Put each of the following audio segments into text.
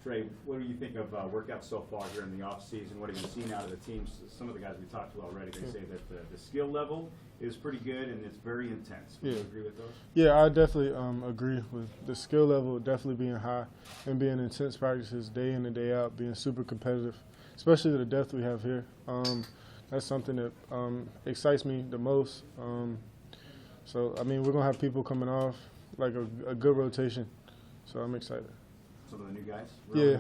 Trey, what do you think of workouts so far here in the off season? What have you seen out of the teams? Some of the guys we talked to already, they say that the skill level is pretty good and it's very intense. Would you agree with those? Yeah, I definitely agree with the skill level definitely being high and being intense practices day in and day out, being super competitive, especially the depth we have here. That's something that excites me the most. So, I mean, we're going to have people coming off, like a good rotation. So I'm excited. Some of the new guys? Yeah.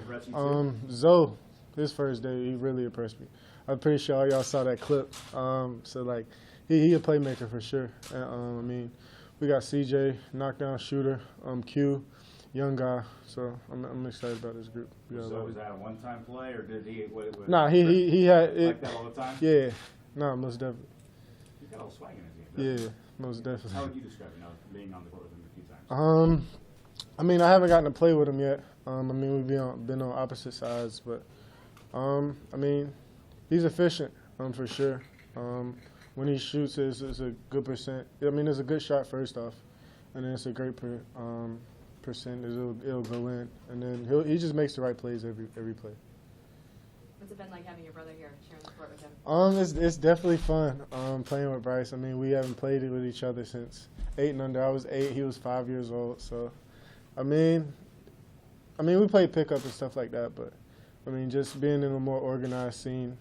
Zoe, his first day, he really impressed me. I'm pretty sure all y'all saw that clip. So, like, he a playmaker for sure. And, I mean, we got CJ, knockdown shooter, Q, young guy. So I'm excited about this group. So was that a one-time play, or did he? Nah, he had it. Like that all the time? Yeah. Nah, most definitely. He's got a little swag in his game. Yeah, most definitely. How would you describe it, being on the court with him a few times? I mean, I haven't gotten to play with him yet. I mean, we've been on opposite sides, but I mean, he's efficient for sure. When he shoots, it's a good percent. I mean, it's a good shot first off, and then it's a great percent. It'll go in, and then he just makes the right plays every play. What's it been like having your brother here, sharing the court with him? It's definitely fun playing with Bryce. I mean, we haven't played it with each other since 8 and under. I was 8, he was 5 years old. So, I mean, we played pickup and stuff like that, but I mean, just being in a more organized scene.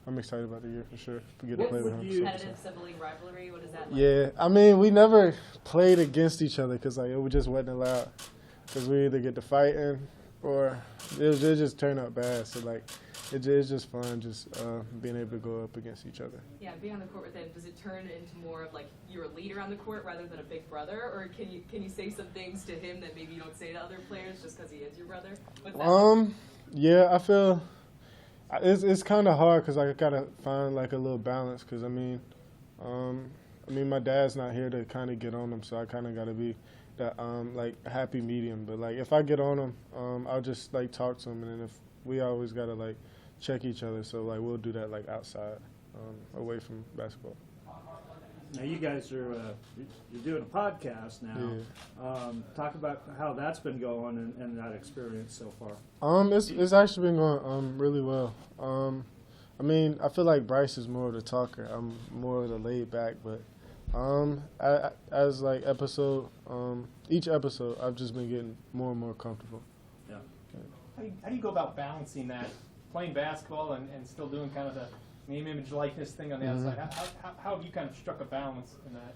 I'm excited about the year for sure. We get to play with him. Competitive sibling rivalry, what is that like? Yeah, I mean, we never played against each other because like it just wasn't allowed. Because we either get to fighting or it just turn out bad. So like, it's just fun just being able to go up against each other. Yeah, being on the court with him, does it turn into more of like you're a leader on the court rather than a big brother, or can you say some things to him that maybe you don't say to other players just because he is your brother? Yeah, I feel. It's kind of hard because I gotta find like a little balance. Because I mean, my dad's not here to kind of get on him, so I kind of gotta be that like happy medium. But like if I get on him, I'll just like talk to him, and then if we always gotta like check each other, so like we'll do that like outside, away from basketball. Now you guys are you're doing a podcast now. Yeah. Talk about how that's been going and that experience so far. It's actually been going really well. I mean, I feel like Bryce is more of the talker. I'm more of the laid back, but as like each episode, I've just been getting more and more comfortable. Yeah. How do you go about balancing that, playing basketball and still doing kind of the name, image, likeness thing on the outside? How have you kind of struck a balance in that?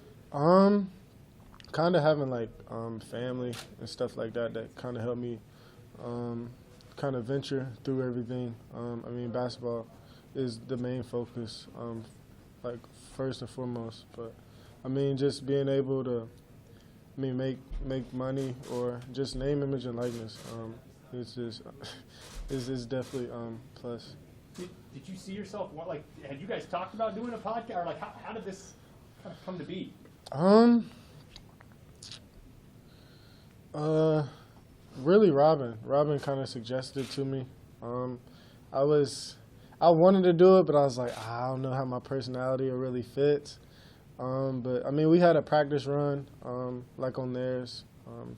Kind of having like family and stuff like that kind of helped me kind of venture through everything. I mean, basketball is the main focus, like first and foremost. But I mean, just being able to, make money or just name, image, and likeness. It's just is definitely plus. Did you see yourself, had you guys talked about doing a podcast, or like how did this kind of come to be? Really Robin. Robin kind of suggested it to me. I wanted to do it, but I was like, I don't know how my personality will really fit. But I mean, we had a practice run, like on theirs,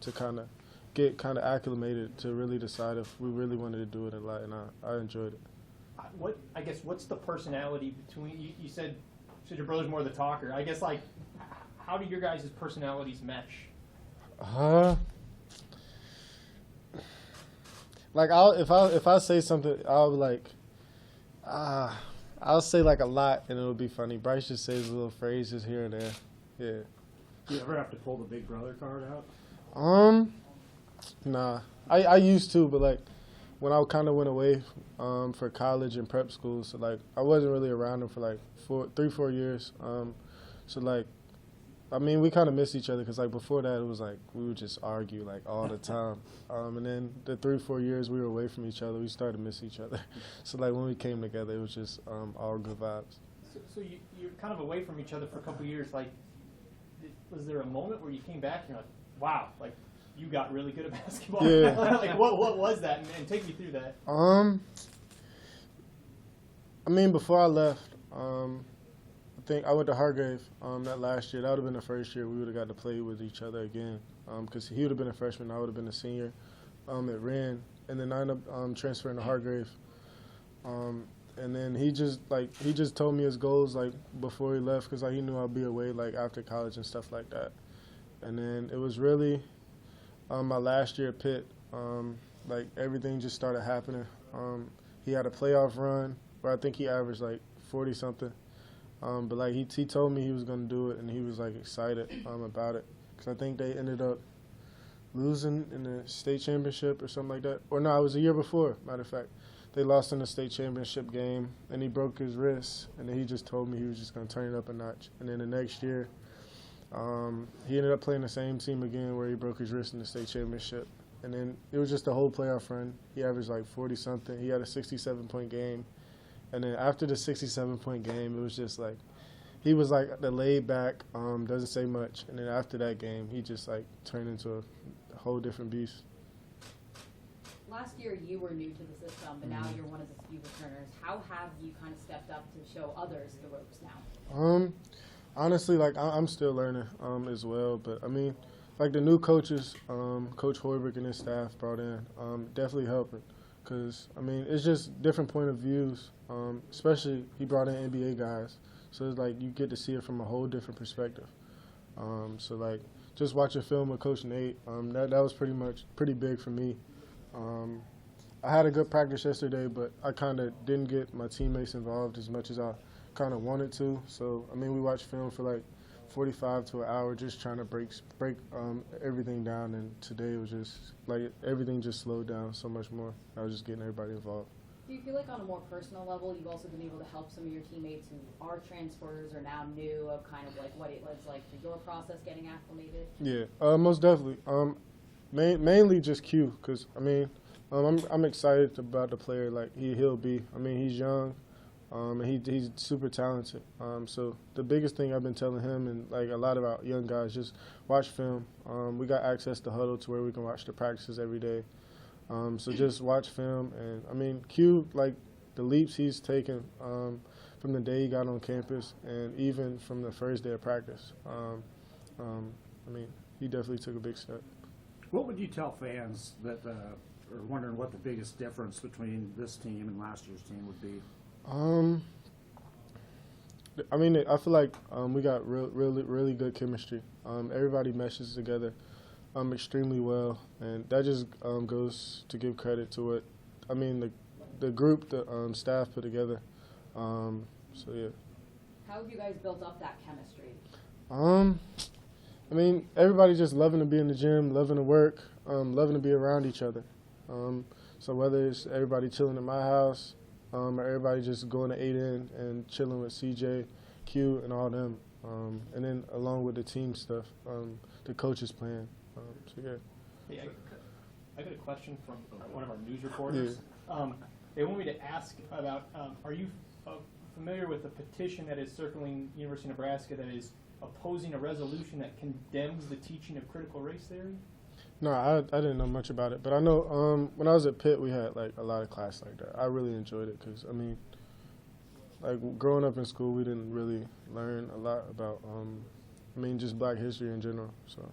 to kind of get acclimated to really decide if we really wanted to do it a lot, and I enjoyed it. What's the personality between you? said your brother's more the talker. I guess like, how do your guys' personalities mesh? Like if I say something, I'll be like, I'll say like a lot and it'll be funny. Bryce just says little phrases here and there. Yeah. Do you ever have to pull the big brother card out? Nah. I used to, but like when I kind of went away for college and prep school, so like I wasn't really around him for like 3-4 years. So like, I mean, we kind of missed each other because like before that it was like we would just argue like all the time. And then the 3-4 years we were away from each other, we started to miss each other. So like when we came together, it was just all good vibes. So you're kind of away from each other for a couple of years. Like, was there a moment where you came back and you're like, wow, like you got really good at basketball? Yeah. Like what was that? And take me through that. I mean, before I left, I think I went to Hargrave that last year. That would have been the first year we would have got to play with each other again. Because he would have been a freshman, I would have been a senior at Wren. and then I ended up transferring to Hargrave. And then he just told me his goals like before he left, because like he knew I'd be away like after college and stuff like that. And then it was really my last year at Pitt. Like everything just started happening. He had a playoff run where I think he averaged like 40 something. But like he told me he was gonna do it, and he was like excited about it, because I think they ended up losing in the state championship or something like that. Or no, it was a year before. Matter of fact, they lost in the state championship game, and he broke his wrist, and then he just told me he was just gonna turn it up a notch. And then the next year, he ended up playing the same team again where he broke his wrist in the state championship. And then it was just a whole playoff run. He averaged like 40 something. He had a 67-point game. And then after the 67-point game, it was just like, he was like the laid back, doesn't say much. And then after that game, he just like turned into a whole different beast. Last year you were new to the system, but now you're one of the few returners. How have you kind of stepped up to show others the ropes now? Honestly, like I'm still learning as well. But I mean, like the new coaches, Coach Hoiberg and his staff brought in, definitely helping. Because, I mean, it's just different point of views, especially he brought in NBA guys. So it's like you get to see it from a whole different perspective. So, like, just watching film with Coach Nate, that was pretty big for me. I had a good practice yesterday, but I kind of didn't get my teammates involved as much as I kind of wanted to. So, I mean, we watched film for like 45 to an hour, just trying to break everything down. And today it was just like everything just slowed down so much more. I was just getting everybody involved. Do you feel like on a more personal level, you've also been able to help some of your teammates who are transfers or now new of kind of like what it was like for your process getting acclimated? Yeah, most definitely. Mainly just Q, because I mean, I'm excited about the player. Like he'll be. I mean, he's young. And he's super talented. So the biggest thing I've been telling him and like a lot of our young guys, just watch film. We got access to HUDL to where we can watch the practices every day. So just watch film. And I mean, Q, like the leaps he's taken from the day he got on campus and even from the first day of practice. I mean, he definitely took a big step. What would you tell fans that are wondering what the biggest difference between this team and last year's team would be? I mean, I feel like we got really good chemistry. Everybody meshes together extremely well, and that just goes to give credit to what I mean the group, the staff put together. So yeah. How have you guys built up that chemistry? I mean, everybody just loving to be in the gym, loving to work, loving to be around each other. So whether it's everybody chilling at my house, or everybody just going to 8N and chilling with CJ, Q, and all them. And then along with the team stuff, the coaches plan. So, yeah. Hey, I got a question from one of our news reporters. Yeah. They want me to ask about, are you familiar with the petition that is circling University of Nebraska that is opposing a resolution that condemns the teaching of critical race theory? No, I didn't know much about it, but I know when I was at Pitt, we had like a lot of class like that. I really enjoyed it because I mean, like growing up in school, we didn't really learn a lot about, I mean, just Black history in general. So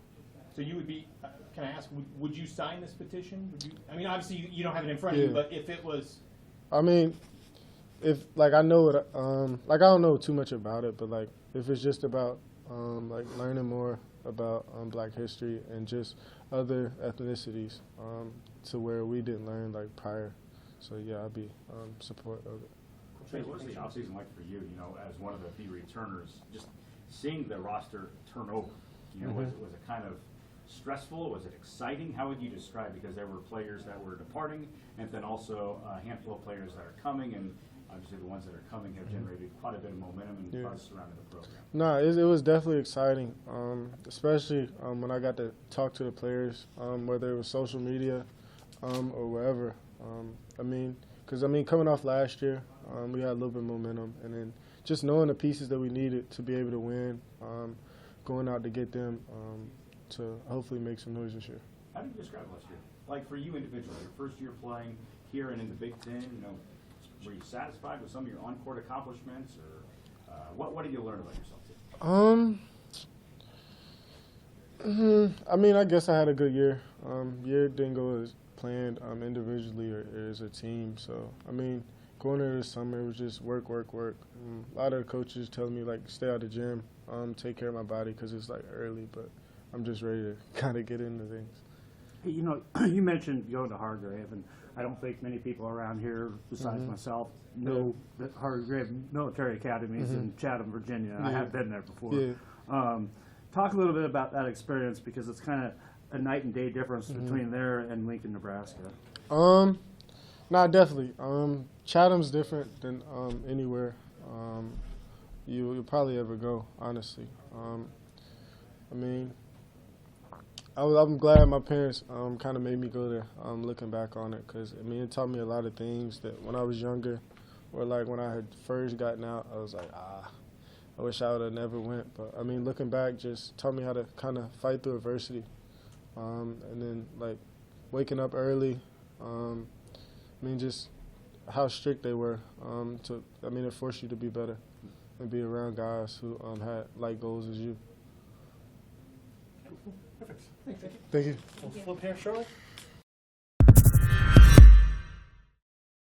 you would be? Can I ask? Would you sign this petition? Would you? I mean, obviously you don't have it in front of you, but if it was, I mean, if like I know it, like I don't know too much about it, but like if it's just about like learning more about Black history and just other ethnicities to where we didn't learn like prior. So yeah, I'd be support of it. Trey, what's the offseason like for you? You know, as one of the few returners, just seeing the roster turn over. You know, was it kind of stressful? Was it exciting? How would you describe? Because there were players that were departing, and then also a handful of players that are coming, and obviously the ones that are coming have generated quite a bit of momentum and buzz surrounding the program. No, it was definitely exciting, especially when I got to talk to the players, whether it was social media or wherever. I mean, because I mean, coming off last year, we had a little bit of momentum, and then just knowing the pieces that we needed to be able to win, going out to get them to hopefully make some noise this year. How do you describe last year? Like for you individually, your first year playing here and in the Big Ten, you know, were you satisfied with some of your on-court accomplishments, or what did you learn about yourself? I mean, I guess I had a good year. Year didn't go as planned individually or as a team. So, I mean, going into the summer, it was just work, work, work. A lot of the coaches telling me, like, stay out of the gym, take care of my body because it's, like, early. But I'm just ready to kind of get into things. You know, you mentioned going to Hargrave, and I don't think many people around here, besides myself, know that Hargrave Military Academy is in Chatham, Virginia. I have been there before. Yeah. Talk a little bit about that experience because it's kind of a night and day difference between there and Lincoln, Nebraska. Nah, definitely. Chatham's different than anywhere you'll probably ever go, honestly. I mean, I'm glad my parents kind of made me go there, looking back on it, because, I mean, it taught me a lot of things that when I was younger, or like when I had first gotten out, I was like, I wish I would have never went. But, I mean, looking back just taught me how to kind of fight through adversity. And then, like, waking up early, I mean, just how strict they were. It forced you to be better and be around guys who had like goals as you. Perfect. Thanks. Thank you. We'll flip here shortly.